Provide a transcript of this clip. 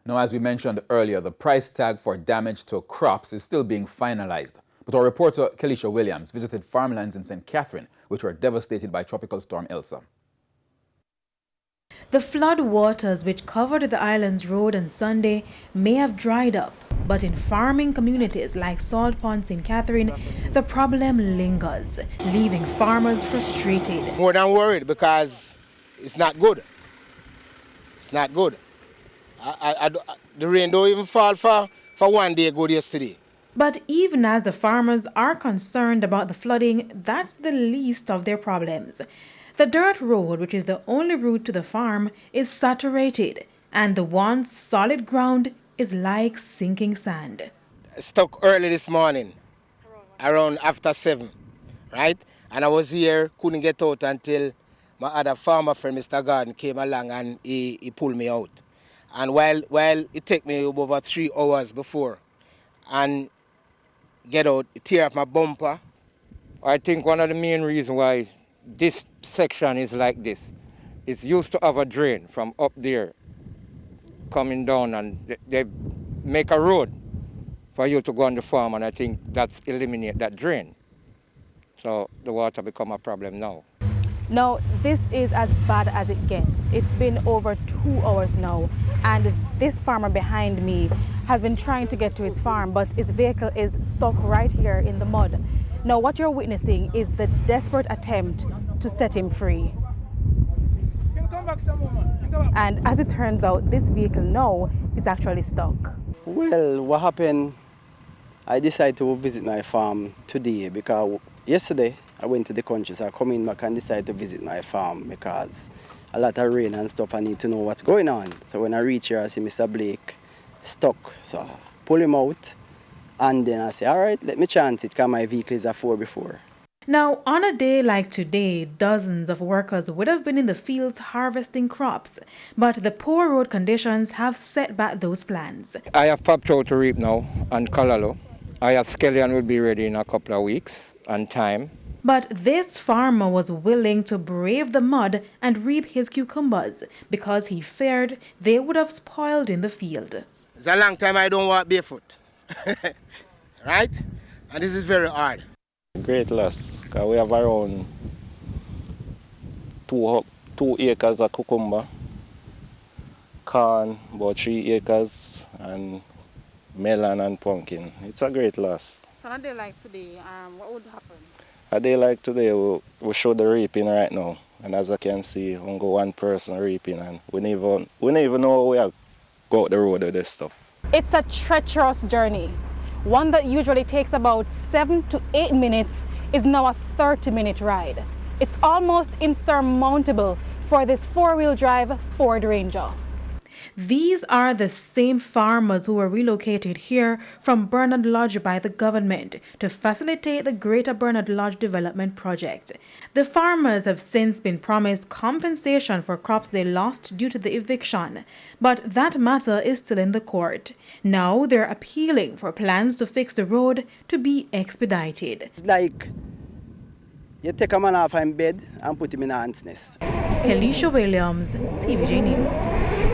Now, as we mentioned earlier, the price tag for damage to crops is still being finalized. But our reporter, Kelesha Williams, visited farmlands in St. Catherine, which were devastated by Tropical Storm Elsa. The flood waters which covered the island's road on Sunday may have dried up, but in farming communities like Salt Pond, St. Catherine, the problem lingers, leaving farmers frustrated. More than worried because it's not good. It's not good. The rain don't even fall for one day good yesterday. But even as the farmers are concerned about the flooding, that's the least of their problems. The dirt road, which is the only route to the farm, is saturated, and the once solid ground is like sinking sand. Stuck early this morning, around after 7, right? And I was here, couldn't get out until my other farmer friend, Mr. Garden, came along and he pulled me out. And while it took me over 3 hours before, and get out, it tear up my bumper. I think one of the main reasons why this section is like this, it's used to have a drain from up there coming down, and they make a road for you to go on the farm, and I think that's eliminate that drain. So the water become a problem now. Now, this is as bad as it gets. It's been over 2 hours now, and this farmer behind me has been trying to get to his farm, but his vehicle is stuck right here in the mud. Now, what you're witnessing is the desperate attempt to set him free. And as it turns out, this vehicle now is actually stuck. Well, what happened, I decided to visit my farm today because yesterday I went to the country, so I come in back and decided to visit my farm because a lot of rain and stuff, I need to know what's going on. So when I reach here, I see Mr. Blake stuck, so I pull him out, and then I say, all right, let me chance it because my vehicle is a 4x4. Now, on a day like today, dozens of workers would have been in the fields harvesting crops, but the poor road conditions have set back those plans. I have popped out to reap now on Kalalo. I have scallion will be ready in a couple of weeks on time. But this farmer was willing to brave the mud and reap his cucumbers because he feared they would have spoiled in the field. It's a long time I don't walk barefoot, right? And this is very hard. Great loss, because we have around 2 acres of cucumber, corn, about 3 acres, and melon and pumpkin. It's a great loss. So on a day like today, what would happen? A day like today, we show the reaping right now. And as I can see, only one person reaping, and we don't even know we have go out the road with this stuff. It's a treacherous journey. One that usually takes about 7 to 8 minutes is now a 30-minute ride. It's almost insurmountable for this 4-wheel drive Ford Ranger. These are the same farmers who were relocated here from Bernard Lodge by the government to facilitate the Greater Bernard Lodge Development Project. The farmers have since been promised compensation for crops they lost due to the eviction, but that matter is still in the court. Now they're appealing for plans to fix the road to be expedited. It's like you take a man off in bed and put him in a ant's nest. Kelesha Williams, TVJ News.